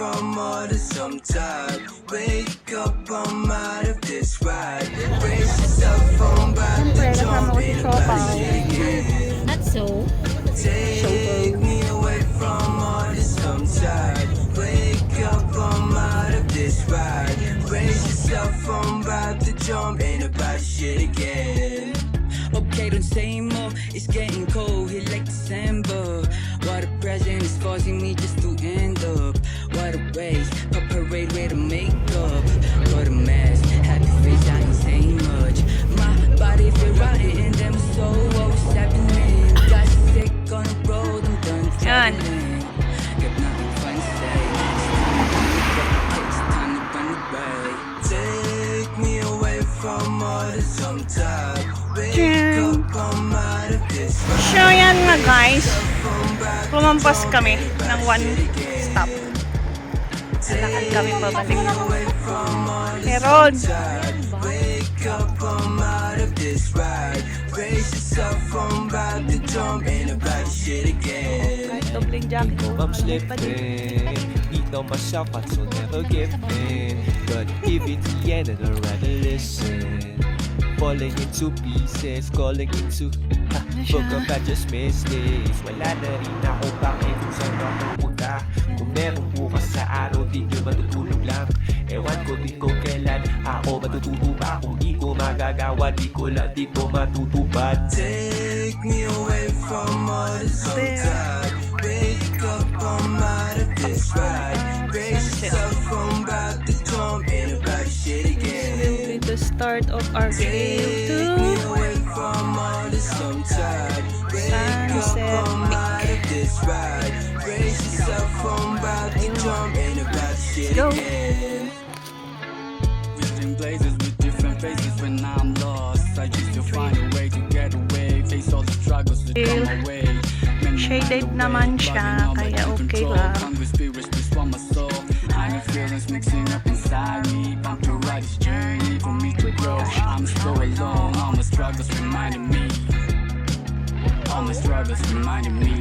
from all the sometimes. Wake up, I'm out of this ride. Brace yourself, I'm about to jump in about shit again. Not so. Take me away from all the sometimes. Wake up, I'm out of this ride. Brace yourself, I'm about to jump in about shit again. Okay, don't say more, it's getting cold here like December. What a present is causing me just to end up. What a waste, a parade with a makeup. What a mess, happy face, I ain't saying much. My body feel rotten and them so what's happening. Got sick on the road, I'm done traveling. Got nothing fun to say. It's time to run away. Take me away from all the sometimes. Wake up, I'm out of this ride. So yan nga guys, lumampas kami ng one stop. Lalakad kami pabalik. Meron. Wake up, I'm out of this ride. Brace yourself, I'm about to jump in about shit again. Kahit dobleng jacket ko. I'm slipping. Beat on myself, but so never give in. But give it the end and I'd rather listen. Falling into pieces, calling into book of I just mistakes. Wala na rin ako bakit kung saan ako punta. Kung meron bukas sa araw, di nyo matutulog lang. Ewan ko din kung kailan ako matututo ba. Kung di ko magagawa, di ko lang dito matutupad. Take me away from all the sometimes. Wake up, I'm out of this ride. Brace yourself, I'm about to jump in about shit again. The start of our video Take me to away from all the sometimes. Wake up, Sunset I'm out of this ride. Brace yourself, I'm about to jump in about shit go. again. Visiting places with different faces when I'm lost. I choose to find a way to get away. Face all the struggles that come my way. Shaded naman siya, kaya okay lang. Hungry spirits just want my soul. Hungry feelings mixing up inside me. Pumped to ride this journey for me to grow. I'm so alone, all my struggles reminding me. All my struggles reminding me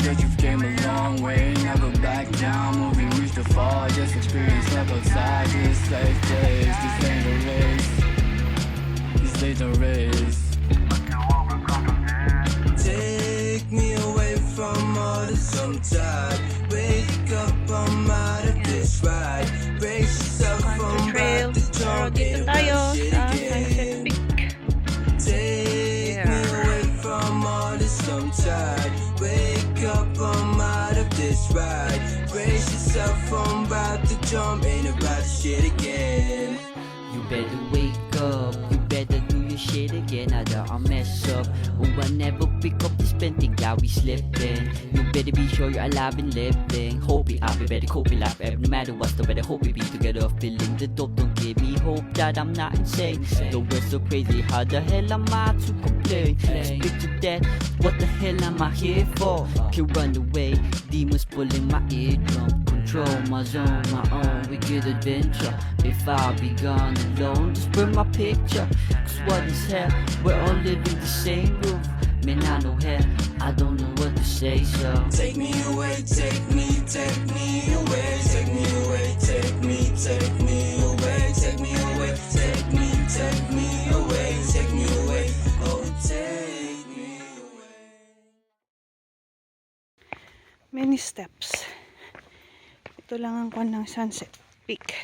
that you've came a long way. Never back down, moving, reach the fall. Just experience life outside this safe days. This ain't a race. This ain't a race. Take me away from all the sometimes. Wake up, I'm out of this ride. Brace yourself, I'm Trail. about to Pero jump dito in tayo about shit sa again. Sunset Peak. Take me away from all the sometimes. Wake up, I'm out of this ride. Brace yourself, I'm about to jump in about shit again. You better wake up, you better do your shit again. I don't mess up. Oh, I never pick up this pen, think that we slipping. You better be sure you're alive and living. Hope it up, you better cope it life. No matter what's the better hope it be together. Feeling the dope, don't give me hope that I'm not insane. The world's so crazy, how the hell am I to complain? Speak to death, what the hell am I here for? Can run away, demons pulling my eardrum. Control my zone, my own wicked adventure. If I be gone alone, just burn my picture. Cause what is hell? We're all living the same roof. Man, I know hell, I don't know what to say, so Take me away, take me away, take me away, take me away, take me away, take me away, take me away, take me away, oh take me away. Many steps. Ito lang ang kwan ng Sunset Peak.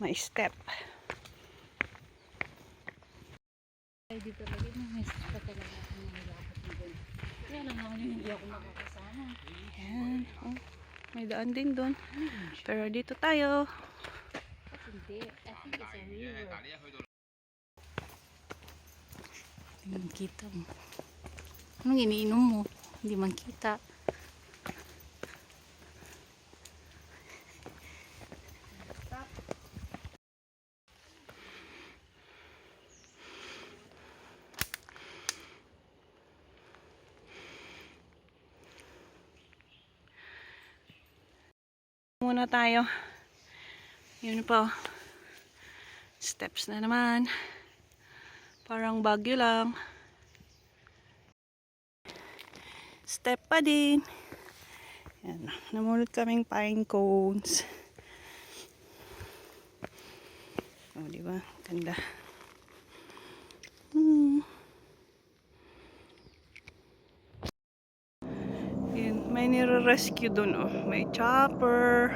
May step. Ay, dito lagi may message pa talaga ako ng lakad mo doon. Kaya lang naman yung hindi ako makakasama. Ayan. Oh, may daan din doon. Pero dito tayo. Hindi. I think it's a river. Hindi man kita mo. Anong iniinom mo? Hindi man kita. Muna tayo. Yun po. Steps na naman. Parang bagyo lang. Step pa din. Yan. Namulot kaming pine cones. Oh, di ba? Ganda. Yan. May nire-rescue dun, oh. May chopper.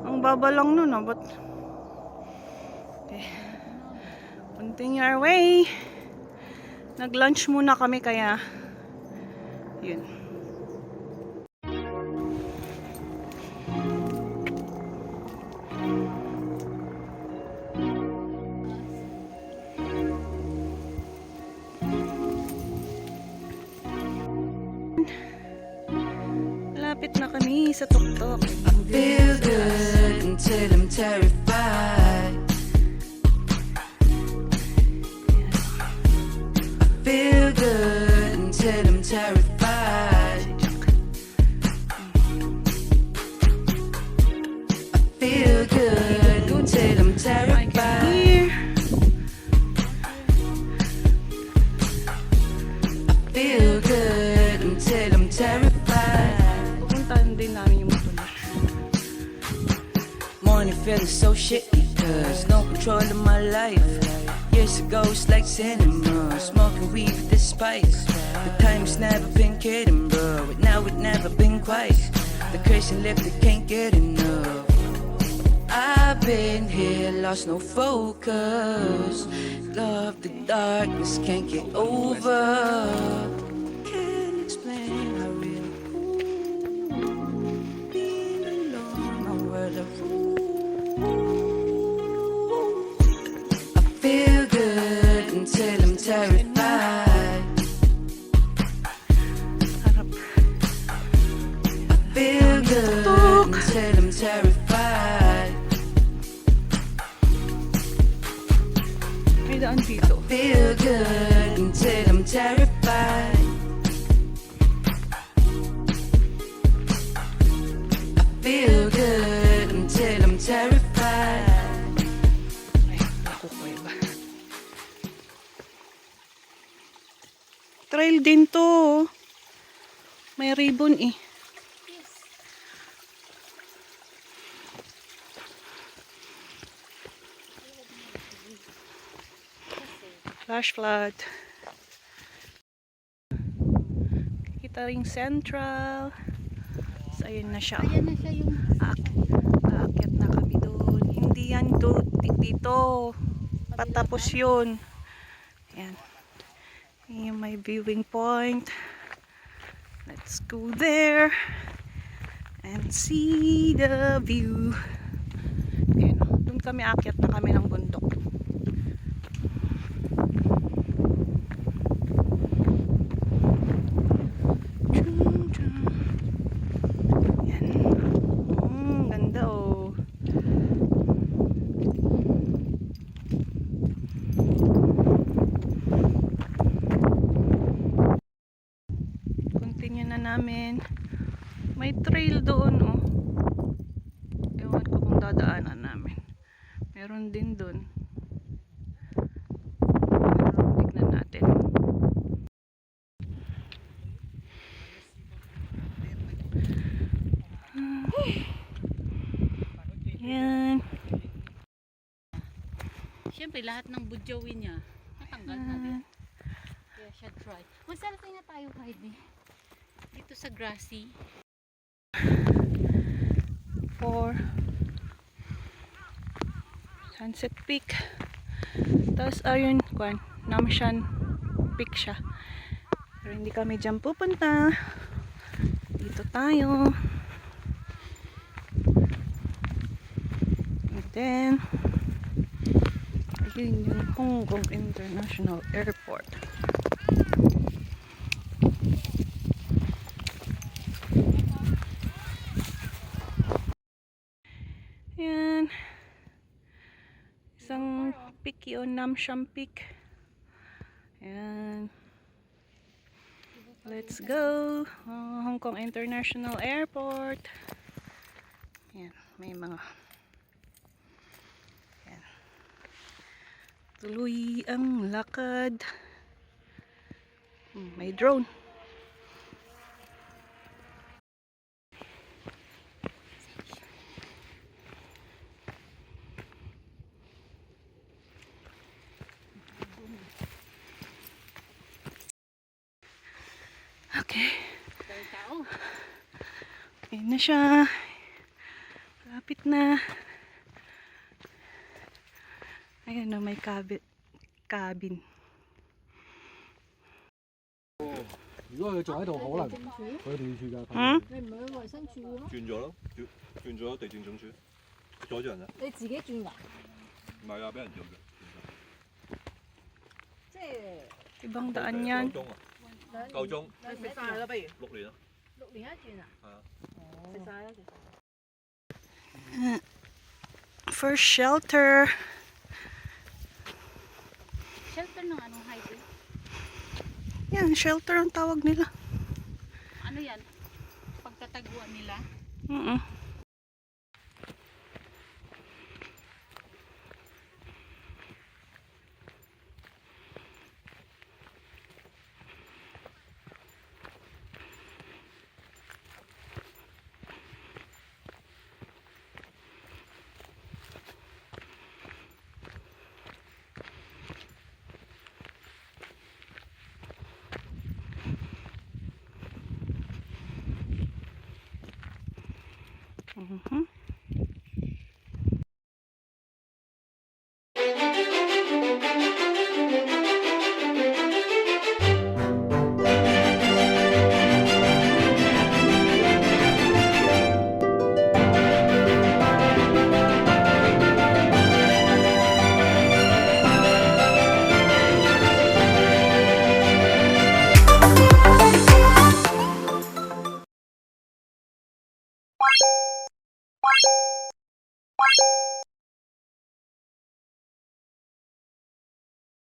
Ang baba lang nun, oh. But, okay. Continue our way. Nag-lunch muna kami kaya yun. Lapit na kami sa tuktok. Feel good until I'm terrified. I feel good until I'm terrified. I feel good until I'm terrified. Here. I feel good until I'm terrified. Pupuntahan din namin yung motor. Morning feeling so shitty, cause no control of my life. Years ago it's like cinema, smoking weed with the spice. The time's never been kidding, bro, but now it never been quite. The crazy lift that can't get enough. I've been here, lost no focus. Love the darkness, can't get over. Can't explain how real being alone, my world of I feel good until I'm terrified. Harap. I feel good until I'm terrified. May daan dito. Feel good until I'm terrified. I feel good until I'm terrified. Ay, naku ko iba. Trail din to. May ribbon eh. Flash flood. Kita ring central. So, ayun na siya. Ayan na siya yung Aakyat na kami doon. Hindi yan dito. Patapos yun. Ayan. Ayan yung my viewing point. Let's go there. And see the view. Ayan. Doon kami aakyat na kami ng bundok. Ayan. Ganda oh. Continue na namin. May trail doon oh. Ewan ko kung dadaanan namin. Meron din doon. Pero tignan natin. Yan. Siyempre, lahat ng budyawi niya, natanggal na din. Kaya siya dry. Magsalakay na tayo, Heidi. Dito sa grassy. For Sunset Peak. Tapos ayun, Namshan Peak siya. Pero hindi kami dyan pupunta. Dito tayo. And then, ayun yung Hong Kong International Airport. Yan. Isang peak yun, Namshan Peak. Ayan. Let's go. Hong Kong International Airport. Ayan, may mga ayan. Tuloy ang lakad. May drone. Ayan na siya. Lapit na. Ayan na, may cabin. 如果佢仲喺度，可能佢哋處㗎。嗯？你唔係去衛生署嘅咩？轉咗咯，轉咗地政總署，阻住人啊！你自己轉㗎？唔係啊，俾人做嘅。即係 Ibang daan yan. 夠鐘啊！夠鐘你食晒啦，不如6年啊！ 6年一轉啊？係啊。食晒啦，食晒。 First shelter. Shelter ng anong highway? Yan, shelter ang tawag nila. Ano yan? Pagtataguan nila? Mm. Mhm.